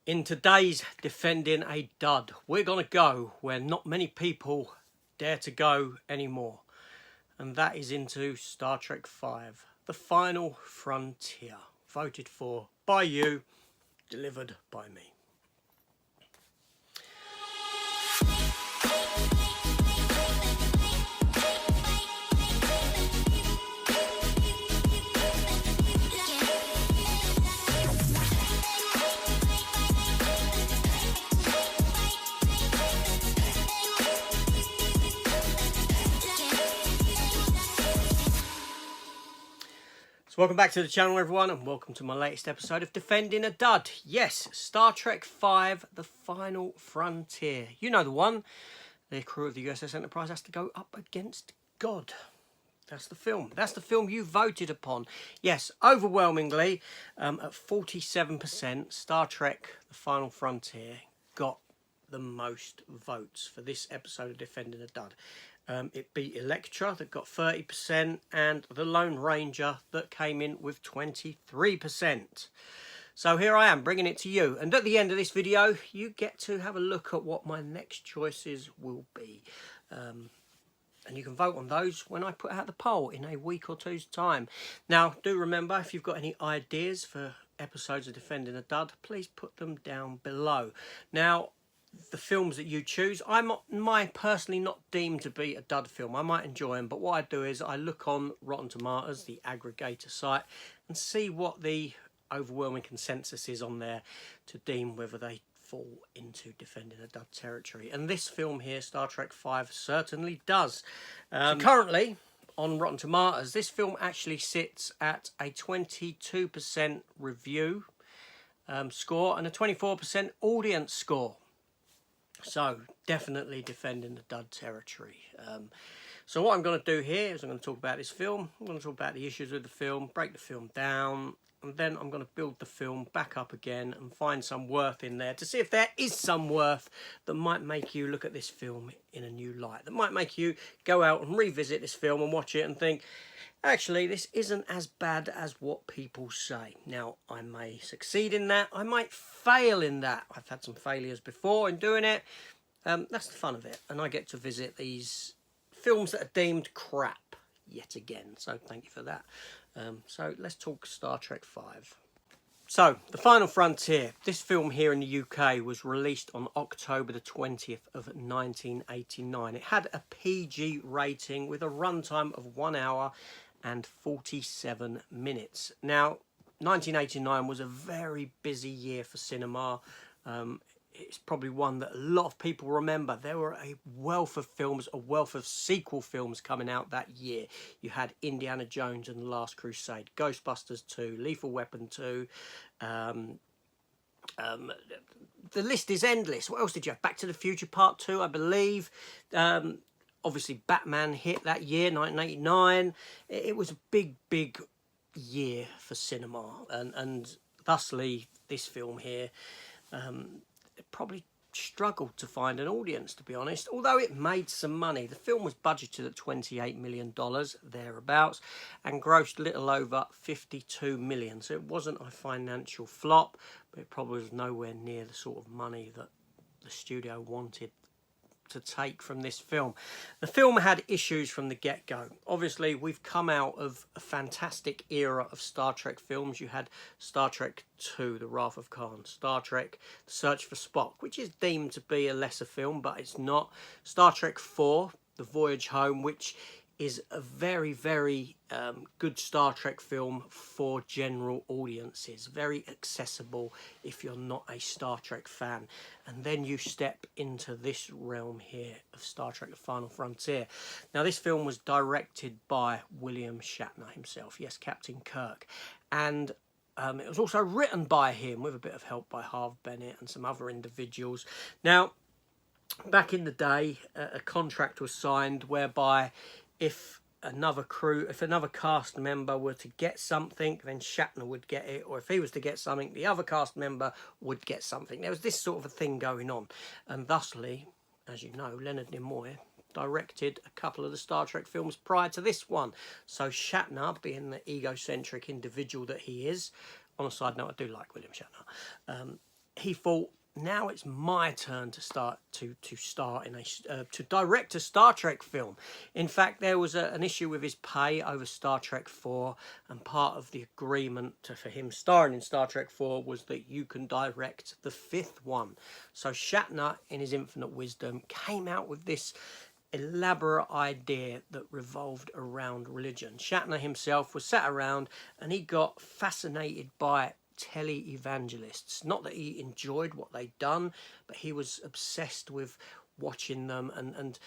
In today's Defending a Dud, we're going to go where not many people dare to go anymore. And that is into Star Trek V, The Final Frontier. Voted for by you, delivered by me. So welcome back to the channel, everyone, and welcome to my latest episode of Defending a Dud. Yes, Star Trek V, The Final Frontier. You know the one. The crew of the USS Enterprise has to go up against God. That's the film. That's the film you voted upon. Yes, overwhelmingly, at 47%, Star Trek, The Final Frontier got the most votes for this episode of Defending a Dud. It beat Elektra, that got 30%, and The Lone Ranger, that came in with 23%. So here I am, bringing it to you. And at the end of this video, you get to have a look at what my next choices will be. And you can vote on those when I put out the poll in a week or two's time. Now, do remember, if you've got any ideas for episodes of Defending a Dud, please put them down below. Now, the films that you choose, I might personally not deem to be a dud film. I might enjoy them, but what I do is I look on Rotten Tomatoes, the aggregator site, and see what the overwhelming consensus is on there to deem whether they fall into Defending a Dud territory. And this film here, Star Trek V, certainly does. So currently, on Rotten Tomatoes, this film actually sits at a 22% review score and a 24% audience score. So, definitely Defending the Dud territory. So what I'm going to do here is I'm going to talk about this film. I'm going to talk about the issues with the film, break the film down, and then I'm going to build the film back up again and find some worth in there to see if there is some worth that might make you look at this film in a new light, that might make you go out and revisit this film and watch it and think, actually, this isn't as bad as what people say. Now, I may succeed in that. I might fail in that. I've had some failures before in doing it. That's the fun of it. And I get to visit these films that are deemed crap yet again. So thank you for that. So let's talk Star Trek V. So, The Final Frontier. This film here in the UK was released on October the 20th of 1989. It had a PG rating with a runtime of 1 hour and 47 minutes. Now, 1989 was a very busy year for cinema. It's probably one that a lot of people remember. There were a wealth of films, a wealth of sequel films coming out that year. You had Indiana Jones and the Last Crusade, Ghostbusters 2, Lethal Weapon 2. The list is endless. What else did you have? Back to the Future Part 2, I believe. Obviously, Batman hit that year, 1989. It was a big, big year for cinema. And thusly, this film here, it probably struggled to find an audience, to be honest. Although it made some money. The film was budgeted at $28 million, thereabouts, and grossed a little over $52 million. So it wasn't a financial flop, but it probably was nowhere near the sort of money that the studio wanted to take from this film. The film had issues from the get-go. Obviously, we've come out of a fantastic era of Star Trek films. You had Star Trek II, The Wrath of Khan, Star Trek The Search for Spock, which is deemed to be a lesser film, but it's not. Star Trek IV, The Voyage Home, which is a very, very good Star Trek film for general audiences. Very accessible if you're not a Star Trek fan. And then you step into this realm here of Star Trek The Final Frontier. Now, this film was directed by William Shatner himself. Yes, Captain Kirk. And it was also written by him with a bit of help by Harve Bennett and some other individuals. Now, back in the day, a contract was signed whereby if another cast member were to get something, then Shatner would get it, or if he was to get something, the other cast member would get something. There was this sort of a thing going on, and thusly, as you know, Leonard Nimoy directed a couple of the Star Trek films prior to this one. So Shatner, being the egocentric individual that he is, on a side note, I do like William Shatner, he thought, now it's my turn to start to star in to direct a Star Trek film. In fact, there was an issue with his pay over Star Trek 4, and part of the agreement for him starring in Star Trek 4 was that you can direct the 5th one. So Shatner, in his infinite wisdom, came out with this elaborate idea that revolved around religion. Shatner himself was sat around and he got fascinated by tele-evangelists. Not that he enjoyed what they'd done, but he was obsessed with watching them and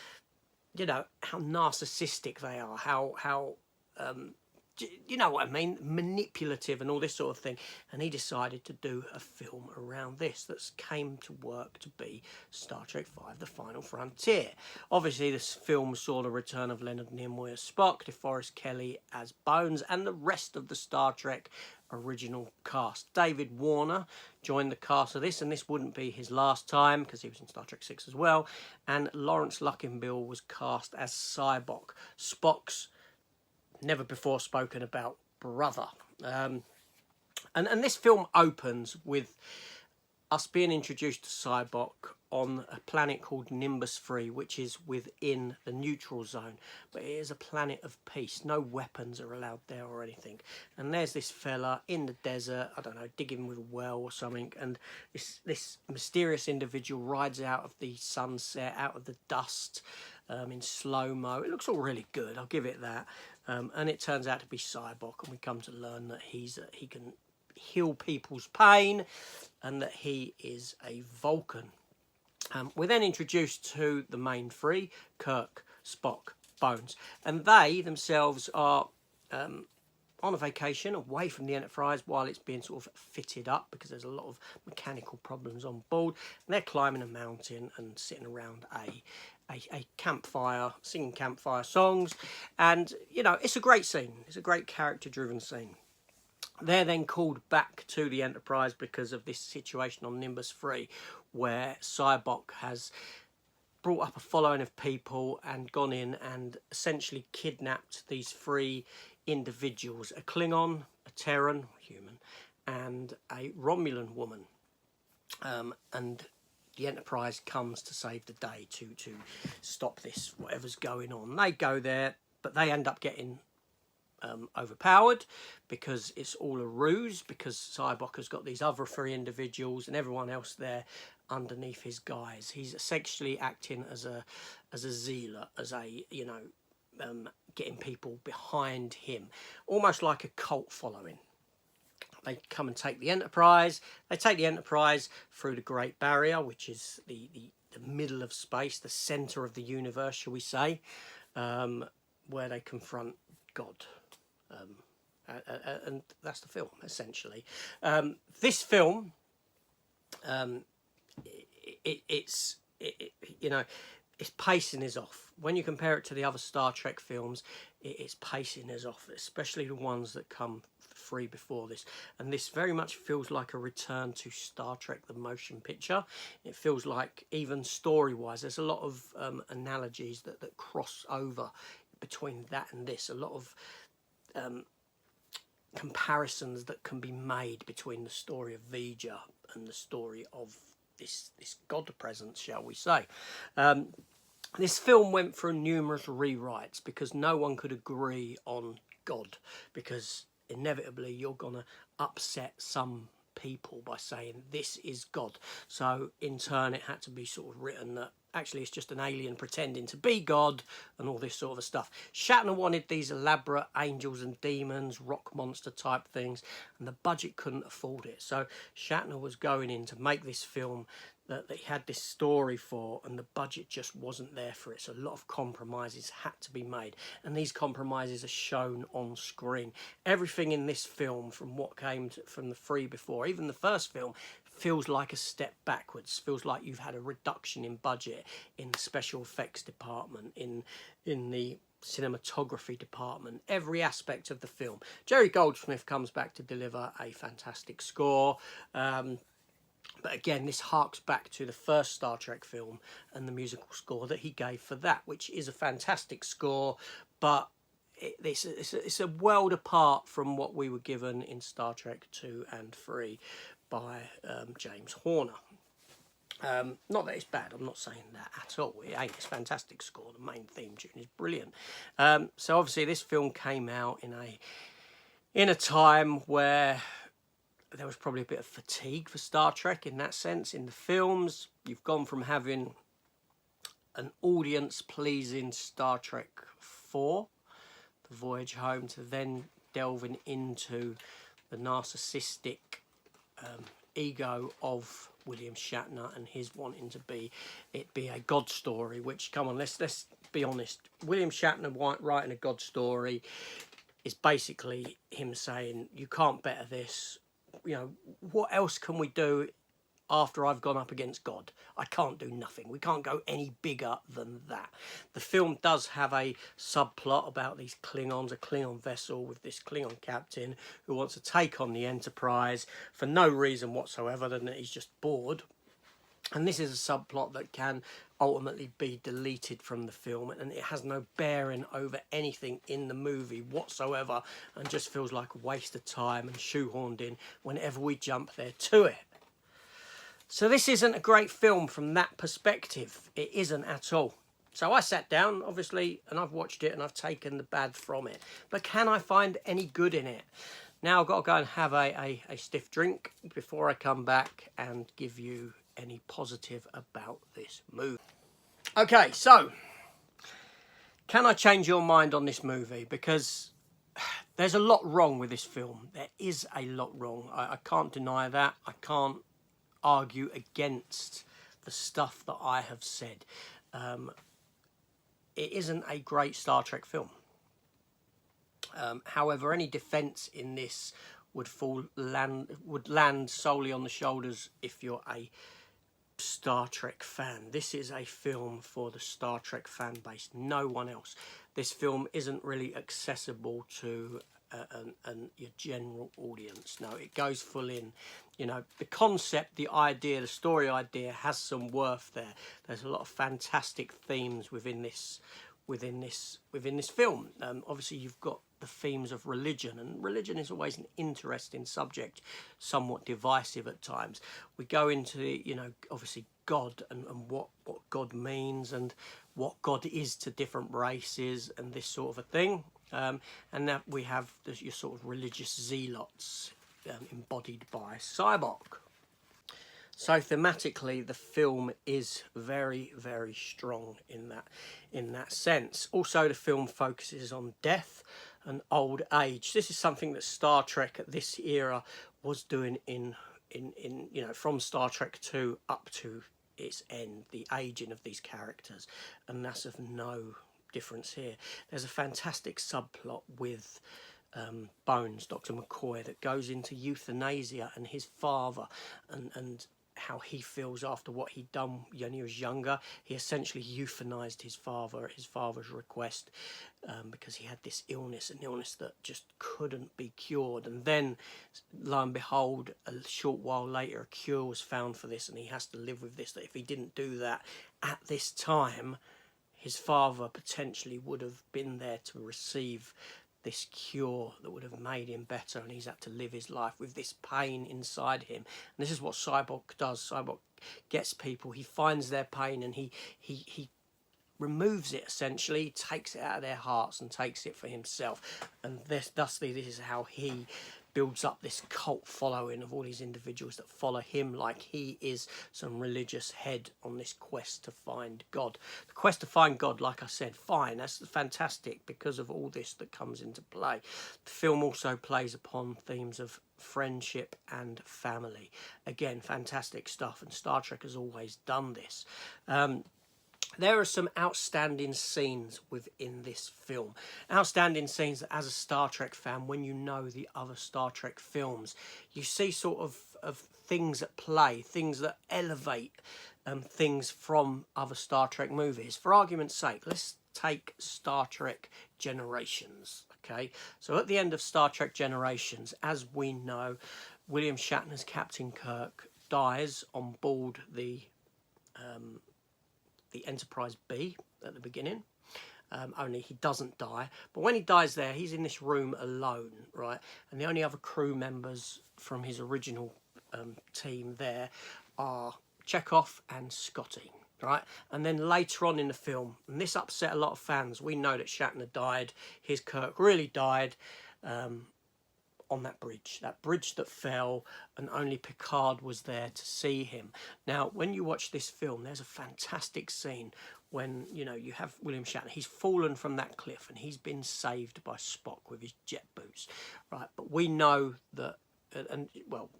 you know how narcissistic they are, how you know what I mean, manipulative and all this sort of thing. And he decided to do a film around this that came to work to be Star Trek V: The Final Frontier. Obviously, this film saw the return of Leonard Nimoy as Spock, DeForest Kelley as Bones, and the rest of the Star Trek original cast. David Warner joined the cast of this, and this wouldn't be his last time because he was in Star Trek 6 as well. And Lawrence Luckinbill was cast as Sybok, Spock's never before spoken about brother. And this film opens with us being introduced to Sybok on a planet called Nimbus 3, which is within the neutral zone, but it is a planet of peace. No weapons are allowed there or anything. And there's this fella in the desert, I don't know, digging with a well or something, and this mysterious individual rides out of the sunset, out of the dust, in slow-mo. It looks all really good, I'll give it that. And it turns out to be Sybok, and we come to learn that he can heal people's pain and that he is a Vulcan. We're then introduced to the main three, Kirk, Spock, Bones, and they themselves are on a vacation away from the Enterprise while it's being sort of fitted up because there's a lot of mechanical problems on board. And they're climbing a mountain and sitting around a campfire, singing campfire songs, and you know, it's a great scene. It's a great character-driven scene. They're then called back to the Enterprise because of this situation on Nimbus 3, where Sybok has brought up a following of people and gone in and essentially kidnapped these three individuals: a Klingon, a Terran, human, and a Romulan woman. And the Enterprise comes to save the day to stop this, whatever's going on. They go there, but they end up getting overpowered because it's all a ruse, because Sybok has got these other three individuals and everyone else there underneath his guise. He's essentially acting as a zealot, as a, you know, getting people behind him, almost like a cult following. They come and take the Enterprise. They take the Enterprise through the Great Barrier, which is the middle of space, the centre of the universe, shall we say, where they confront God. And that's the film, essentially. This film, it's you know, its pacing is off. When you compare it to the other Star Trek films, its pacing is off, especially the ones that come free before this. And this very much feels like a return to Star Trek the motion picture. It feels like, even story-wise, there's a lot of analogies that cross over between that and this. A lot of comparisons that can be made between the story of V'Ger and the story of this God presence, shall we say. This film went through numerous rewrites because no one could agree on God, because inevitably you're gonna upset some people by saying this is God. So in turn it had to be sort of written that actually it's just an alien pretending to be God and all this sort of stuff. Shatner wanted these elaborate angels and demons, rock monster type things, and the budget couldn't afford it. So Shatner was going in to make this film that he had this story for, and the budget just wasn't there for it. So a lot of compromises had to be made, and these compromises are shown on screen. Everything in this film, from what came from the three before, even the first film, feels like a step backwards. Feels like you've had a reduction in budget in the special effects department, in the cinematography department, every aspect of the film. Jerry Goldsmith comes back to deliver a fantastic score. But again, this harks back to the first Star Trek film and the musical score that he gave for that, which is a fantastic score, but it's a world apart from what we were given in Star Trek 2 and 3. by James Horner. Not that it's bad, I'm not saying that at all. It ain't. It's a fantastic score. The main theme tune is brilliant. So obviously this film came out in a time where there was probably a bit of fatigue for Star Trek in that sense. In the films, you've gone from having an audience-pleasing Star Trek 4, The Voyage Home, to then delving into the narcissistic ego of William Shatner and his wanting to be a God story. Which, come on, let's be honest. William Shatner writing a God story is basically him saying, "You can't better this. You know, what else can we do after I've gone up against God? I can't do nothing. We can't go any bigger than that." The film does have a subplot about these Klingons, a Klingon vessel with this Klingon captain who wants to take on the Enterprise for no reason whatsoever than that he's just bored. And this is a subplot that can ultimately be deleted from the film, and it has no bearing over anything in the movie whatsoever, and just feels like a waste of time and shoehorned in whenever we jump there to it. So this isn't a great film from that perspective. It isn't at all. So I sat down, obviously, and I've watched it and I've taken the bad from it. But can I find any good in it? Now I've got to go and have a stiff drink before I come back and give you any positive about this movie. Okay, so can I change your mind on this movie? Because there's a lot wrong with this film. There is a lot wrong. I can't deny that. I can't argue against the stuff that I have said. It isn't a great Star Trek film. However, any defence in this would land solely on the shoulders if you're a Star Trek fan. This is a film for the Star Trek fan base, no one else. This film isn't really accessible to your general audience. No, it goes full in. You know, the concept, the idea, the story idea has some worth there. There's a lot of fantastic themes within this film. Obviously, you've got the themes of religion, and religion is always an interesting subject, somewhat divisive at times. We go into, you know, obviously God and what God means and what God is to different races and this sort of a thing. And that we have your sort of religious zealots embodied by Cyborg. So thematically, the film is very, very strong in that sense. Also, the film focuses on death and old age. This is something that Star Trek at this era was doing in you know, from Star Trek 2 up to its end, the aging of these characters, and that's of no difference here. There's a fantastic subplot with Bones, Dr. McCoy, that goes into euthanasia and his father and how he feels after what he'd done when he was younger. He essentially euthanized his father at his father's request because he had this illness, an illness that just couldn't be cured. And then, lo and behold, a short while later, a cure was found for this, and he has to live with this, that if he didn't do that at this time, his father potentially would have been there to receive this cure that would have made him better, and he's had to live his life with this pain inside him. And this is what Cyborg does. Cyborg gets people, he finds their pain, and he removes it, essentially, takes it out of their hearts and takes it for himself. And thusly, this is how he builds up this cult following of all these individuals that follow him like he is some religious head on this quest to find God. The quest to find God, like I said, fine, that's fantastic because of all this that comes into play. The film also plays upon themes of friendship and family. Again, fantastic stuff, and Star Trek has always done this. There are some outstanding scenes within this film. Outstanding scenes that, as a Star Trek fan, when you know the other Star Trek films, you see sort of things at play, things that elevate things from other Star Trek movies. For argument's sake, let's take Star Trek Generations, okay? So at the end of Star Trek Generations, as we know, William Shatner's Captain Kirk dies on board the Enterprise B at the beginning. Only he doesn't die, but when he dies there, he's in this room alone, right? And the only other crew members from his original team there are Chekhov and Scotty, right? And then later on in the film, and this upset a lot of fans, we know that Shatner died, his Kirk really died on that bridge that fell, and only Picard was there to see him. Now, when you watch this film, there's a fantastic scene when, you know, you have William Shatner. He's fallen from that cliff and he's been saved by Spock with his jet boots, right? But we know that, and well,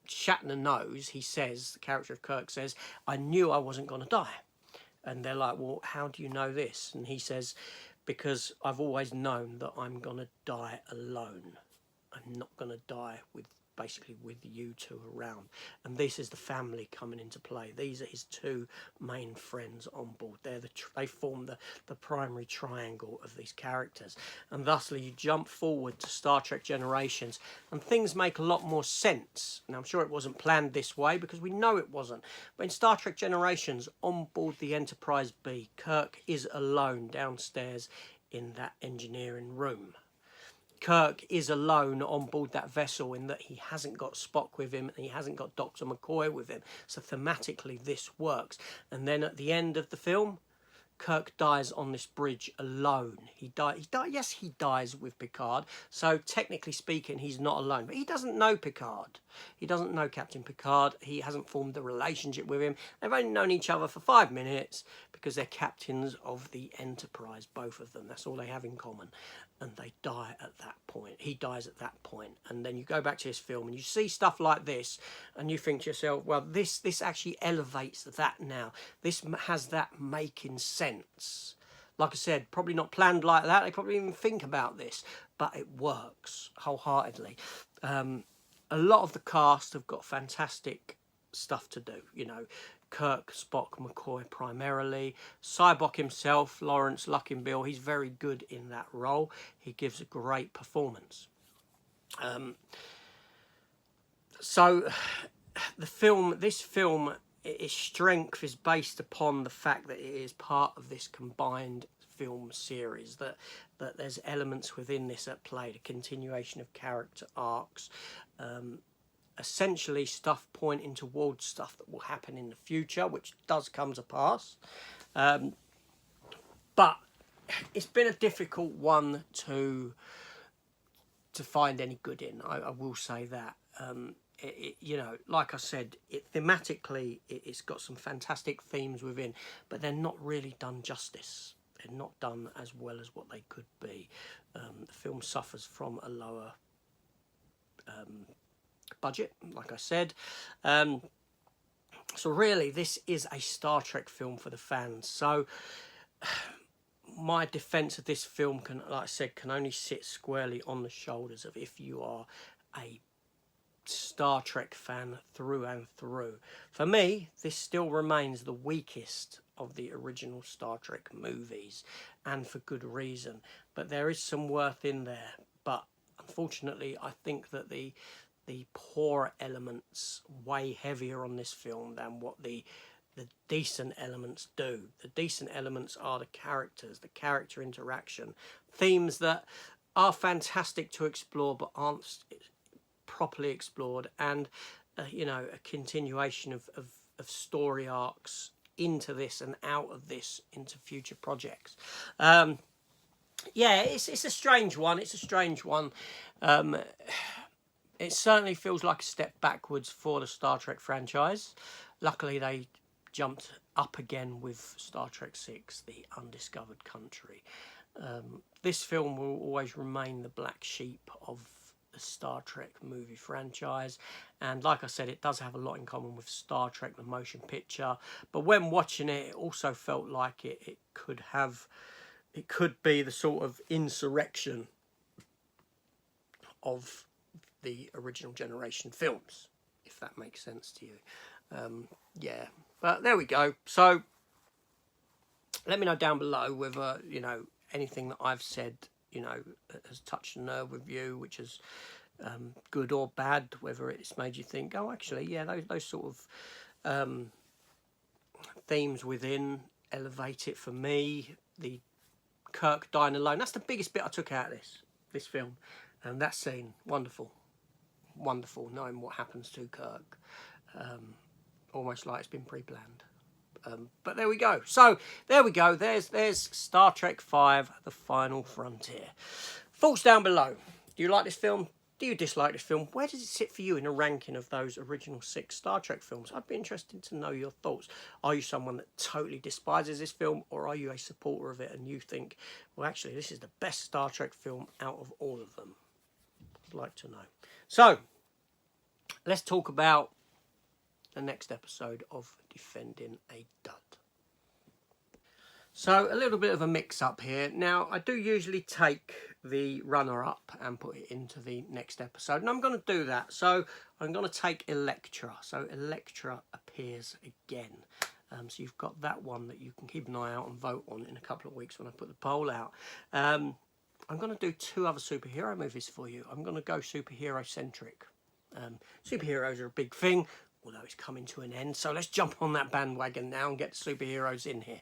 Shatner knows, he says, the character of Kirk says, I knew I wasn't going to die. And they're like, well, how do you know this? And he says, because I've always known that I'm going to die alone. I'm not going to die with you two around. And this is the family coming into play. These are his two main friends on board. They form the primary triangle of these characters. And thusly, you jump forward to Star Trek Generations, and things make a lot more sense. Now, I'm sure it wasn't planned this way, because we know it wasn't. But in Star Trek Generations, on board the Enterprise B, Kirk is alone downstairs in that engineering room. Kirk is alone on board that vessel in that he hasn't got Spock with him and he hasn't got Dr. McCoy with him. So thematically this works. And then at the end of the film, Kirk dies on this bridge alone. Yes, he dies with Picard. So technically speaking, he's not alone. But he doesn't know Picard. He doesn't know Captain Picard. He hasn't formed a relationship with him. They've only known each other for 5 minutes because they're captains of the Enterprise, both of them. That's all they have in common. And they die at that point. He dies at that point. And then you go back to this film and you see stuff like this and you think to yourself, well, this actually elevates that now. This has that making sense. Like I said, probably not planned like that. They probably didn't even think about this. But it works wholeheartedly. A lot of the cast have got fantastic stuff to do, you know. Kirk, Spock, McCoy primarily. Sybok himself, Lawrence Luckinbill, he's very good in that role. He gives a great performance. So this film, its strength is based upon the fact that it is part of this combined film series, that there's elements within this at play, the continuation of character arcs, essentially stuff pointing towards stuff that will happen in the future, which does come to pass. But it's been a difficult one to find any good in. I will say that. You know, like I said, thematically, it's got some fantastic themes within, but they're not really done justice. They're not done as well as what they could be. The film suffers from a lower budget, like I said. So really, this is a Star Trek film for the fans. So my defence of this film can, like I said, can only sit squarely on the shoulders of if you are a Star Trek fan through and through. For me, this still remains the weakest of the original Star Trek movies, and for good reason. But there is some worth in there. But unfortunately, I think that the poor elements weigh heavier on this film than what the decent elements do. The decent elements are the characters, the character interaction, themes that are fantastic to explore but aren't properly explored, and you know, a continuation of story arcs into this and out of this into future projects. Yeah, it's a strange one. It's a strange one. It certainly feels like a step backwards for the Star Trek franchise. Luckily, they jumped up again with Star Trek VI, The Undiscovered Country. This film will always remain the black sheep of the Star Trek movie franchise, and like I said, it does have a lot in common with Star Trek the motion picture, but when watching it, it also felt like it could be the sort of insurrection of the original generation films, if that makes sense to you. Yeah, but there we go. So let me know down below whether, you know, anything that I've said, you know, has touched a nerve with you, which is good or bad, whether it's made you think, oh, actually, yeah, those sort of themes within elevate it for me. The Kirk dying alone, that's the biggest bit I took out of this film, and that scene, wonderful. wonderful knowing what happens to Kirk. Almost like it's been pre-planned. But there we go. So there we go. There's Star Trek V: The Final Frontier. Thoughts down below. Do you like this film? Do you dislike this film? Where does it sit for you in a ranking of those original 6 Star Trek films? I'd be interested to know your thoughts. Are you someone that totally despises this film, or are you a supporter of it and you think, well, actually, this is the best Star Trek film out of all of them? I'd like to know. So, let's talk about the next episode of Defending a Dud. So a little bit of a mix-up here. Now, I do usually take the runner-up and put it into the next episode, and I'm going to do that. So I'm going to take Elektra. So Elektra appears again. So you've got that one that you can keep an eye out and vote on in a couple of weeks when I put the poll out. I'm going to do 2 other superhero movies for you. I'm going to go superhero-centric. Superheroes are a big thing, although it's coming to an end. So let's jump on that bandwagon now and get the superheroes in here.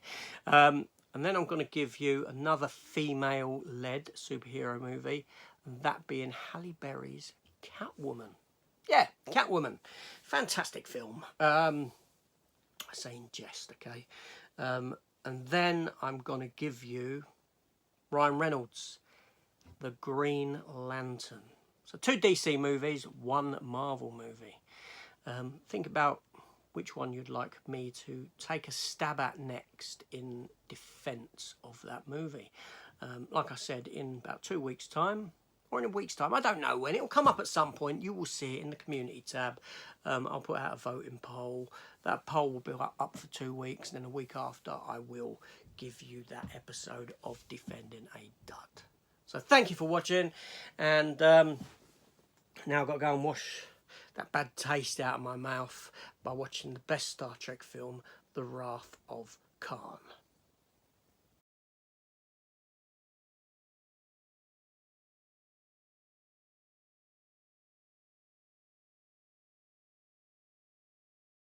And then I'm going to give you another female-led superhero movie, and that being Halle Berry's Catwoman. Yeah, Catwoman. Fantastic film. I say in jest, okay? And then I'm going to give you Ryan Reynolds, The Green Lantern. So 2 DC movies, 1 Marvel movie. Think about which one you'd like me to take a stab at next in defence of that movie. Like I said, in about 2 weeks' time, or in a week's time, I don't know when. It'll come up at some point. You will see it in the community tab. I'll put out a voting poll. That poll will be up for 2 weeks, and then a week after, I will give you that episode of Defending a Dud. So thank you for watching, and now I've got to go and wash that bad taste out of my mouth by watching the best Star Trek film, The Wrath of Khan.